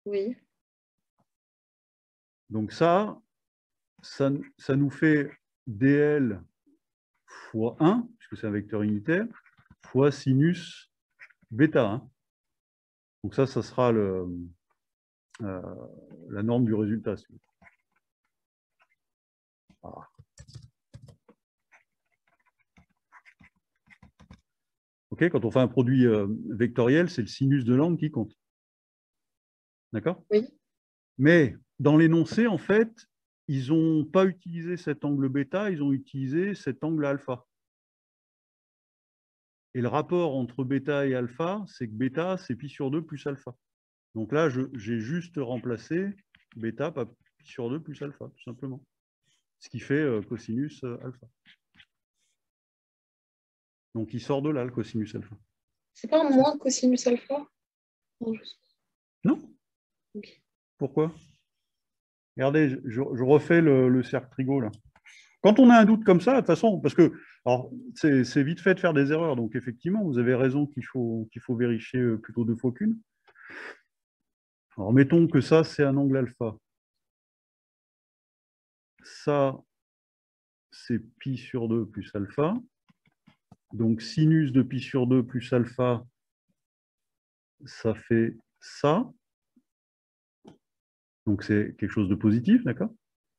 Oui. Donc ça nous fait dl fois 1, puisque c'est un vecteur unitaire, fois sinus bêta 1. Donc ça sera la norme du résultat. Voilà. Okay, quand on fait un produit vectoriel, c'est le sinus de l'angle qui compte. D'accord? Oui. Mais dans l'énoncé, en fait, ils n'ont pas utilisé cet angle bêta, ils ont utilisé cet angle alpha. Et le rapport entre bêta et alpha, c'est que bêta, c'est pi sur 2 plus alpha. Donc là, j'ai juste remplacé bêta par pi sur 2 plus alpha, tout simplement. Ce qui fait cosinus alpha. Donc il sort de là, le cosinus alpha. C'est pas un moins cosinus alpha? Non. Okay. Pourquoi? Regardez, je refais le cercle trigo là. Quand on a un doute comme ça, de toute façon, parce que c'est vite fait de faire des erreurs, donc effectivement, vous avez raison qu'il faut vérifier plutôt 2 fois qu'une. Alors mettons que ça, c'est un angle alpha. Ça, c'est pi sur 2 plus alpha. Donc sinus de pi sur 2 plus alpha, ça fait ça. Donc c'est quelque chose de positif, d'accord?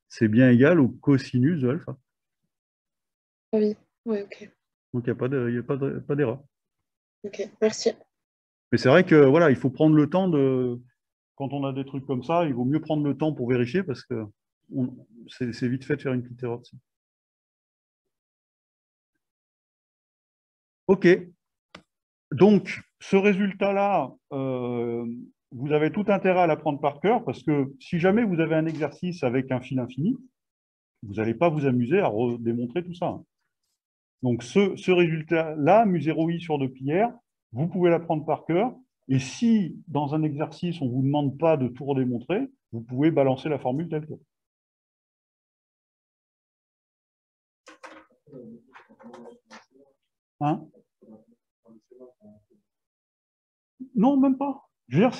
C'est bien égal au cosinus de alpha. Oui, oui, ok. Donc il n'y a pas d'erreur. Ok, merci. Mais c'est vrai que voilà, il faut prendre le temps de. Quand on a des trucs comme ça, il vaut mieux prendre le temps pour vérifier parce que c'est vite fait de faire une petite erreur dessus. OK. Donc, ce résultat-là, vous avez tout intérêt à l'apprendre par cœur parce que si jamais vous avez un exercice avec un fil infini, vous n'allez pas vous amuser à redémontrer tout ça. Donc, ce résultat-là, mu0i sur 2πr, vous pouvez l'apprendre par cœur. Et si, dans un exercice, on ne vous demande pas de tout redémontrer, vous pouvez balancer la formule telle quelle. Hein? Non, même pas. Je veux dire,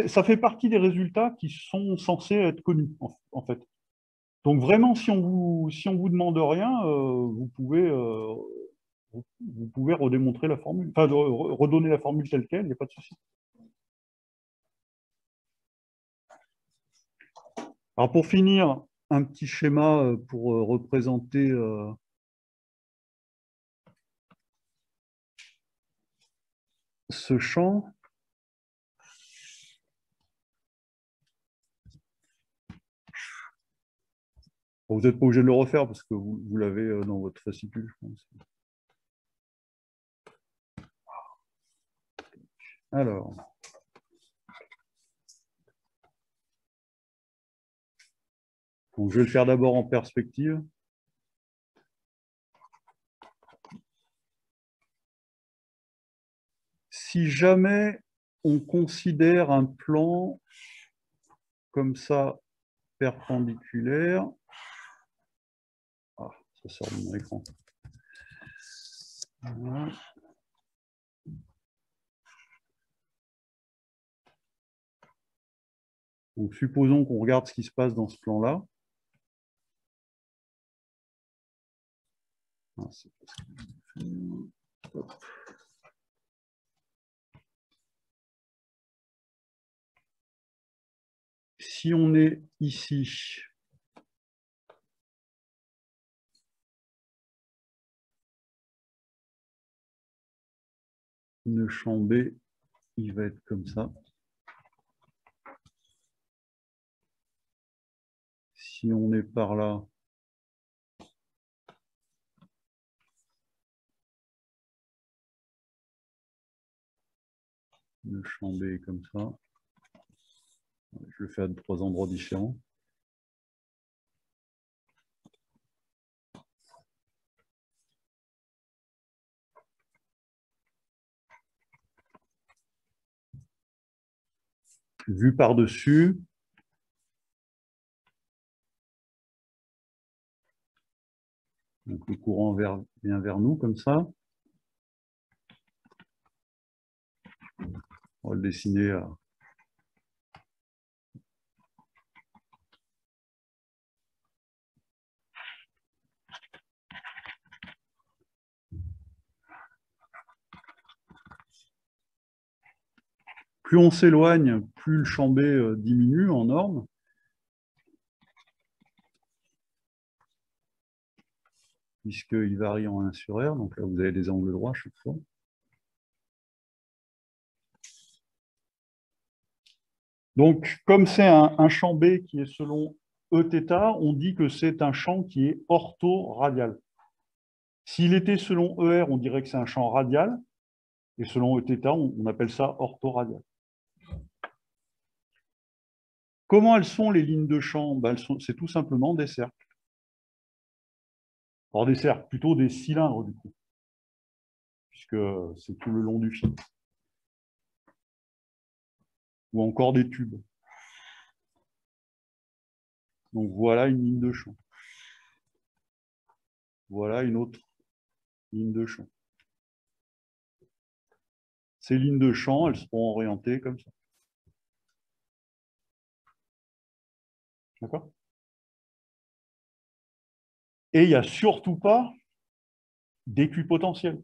ça fait partie des résultats qui sont censés être connus, en fait. Donc vraiment, si on vous demande rien, vous pouvez redémontrer la formule, enfin, redonner la formule telle quelle, il n'y a pas de souci. Alors pour finir, un petit schéma pour représenter ce champ. Bon, vous n'êtes pas obligé de le refaire parce que vous l'avez dans votre fascicule, je pense. Alors, donc je vais le faire d'abord en perspective. Si jamais on considère un plan comme ça, perpendiculaire, ah, ça sort de mon écran. Voilà. Donc, supposons qu'on regarde ce qui se passe dans ce plan-là. Ah, si on est ici, le champ B, il va être comme ça. Si on est par là, le champ B est comme ça. Je le fais à 3 endroits différents. Vu par-dessus, donc le courant vient vers nous comme ça. On va le dessiner à... Plus on s'éloigne, plus le champ B diminue en norme. Puisqu'il varie en 1 sur R, donc là vous avez des angles droits chaque fois. Donc, comme c'est un champ B qui est selon Eθ, on dit que c'est un champ qui est orthoradial. S'il était selon ER, on dirait que c'est un champ radial, et selon Eθ, on appelle ça orthoradial. Comment elles sont les lignes de champ? Ben, c'est tout simplement des cercles. Alors des cercles, plutôt des cylindres du coup, puisque c'est tout le long du fil. Ou encore des tubes. Donc voilà une ligne de champ. Voilà une autre ligne de champ. Ces lignes de champ, elles seront orientées comme ça. D'accord? Et il n'y a surtout pas d'équipotentiel.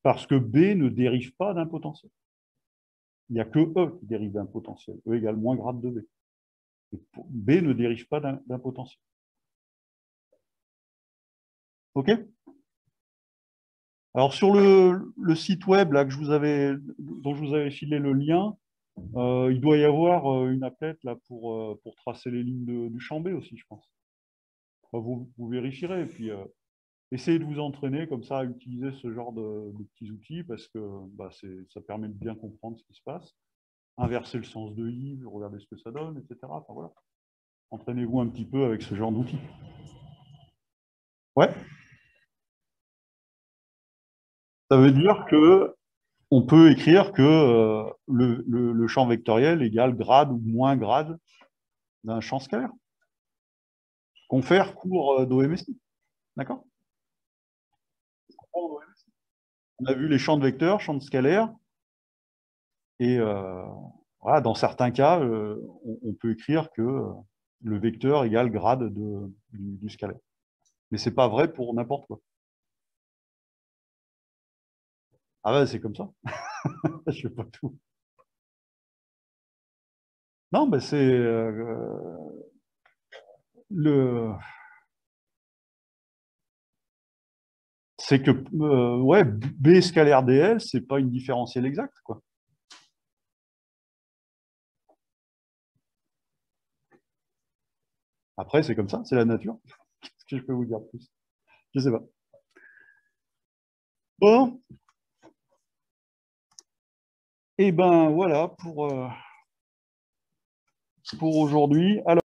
Parce que B ne dérive pas d'un potentiel. Il n'y a que E qui dérive d'un potentiel. E égale moins grade de B. Et B ne dérive pas d'un potentiel. OK? Alors, sur le site web là, dont je vous avais filé le lien, il doit y avoir une applet là, pour tracer les lignes du champ B aussi, je pense. Enfin, vous vérifierez. Et puis, essayez de vous entraîner comme ça à utiliser ce genre de petits outils parce que bah, ça permet de bien comprendre ce qui se passe. Inverser le sens de I, regardez ce que ça donne, etc. Enfin, voilà. Entraînez-vous un petit peu avec ce genre d'outils. Ouais. Ça veut dire que on peut écrire que le champ vectoriel égale grade ou moins grade d'un champ scalaire. Confère cours d'OMSI. D'accord? On a vu les champs de vecteurs, champs de scalaires, et voilà, dans certains cas, on peut écrire que le vecteur égale grade du scalaire. Mais ce n'est pas vrai pour n'importe quoi. Ah ouais, c'est comme ça. Je ne sais pas tout. Non, mais c'est c'est que ouais, B scalaire dl, c'est pas une différentielle exacte, quoi. Après, c'est comme ça, c'est la nature. Qu'est-ce que je peux vous dire de plus? Je sais pas. Bon, et ben voilà pour aujourd'hui. Alors,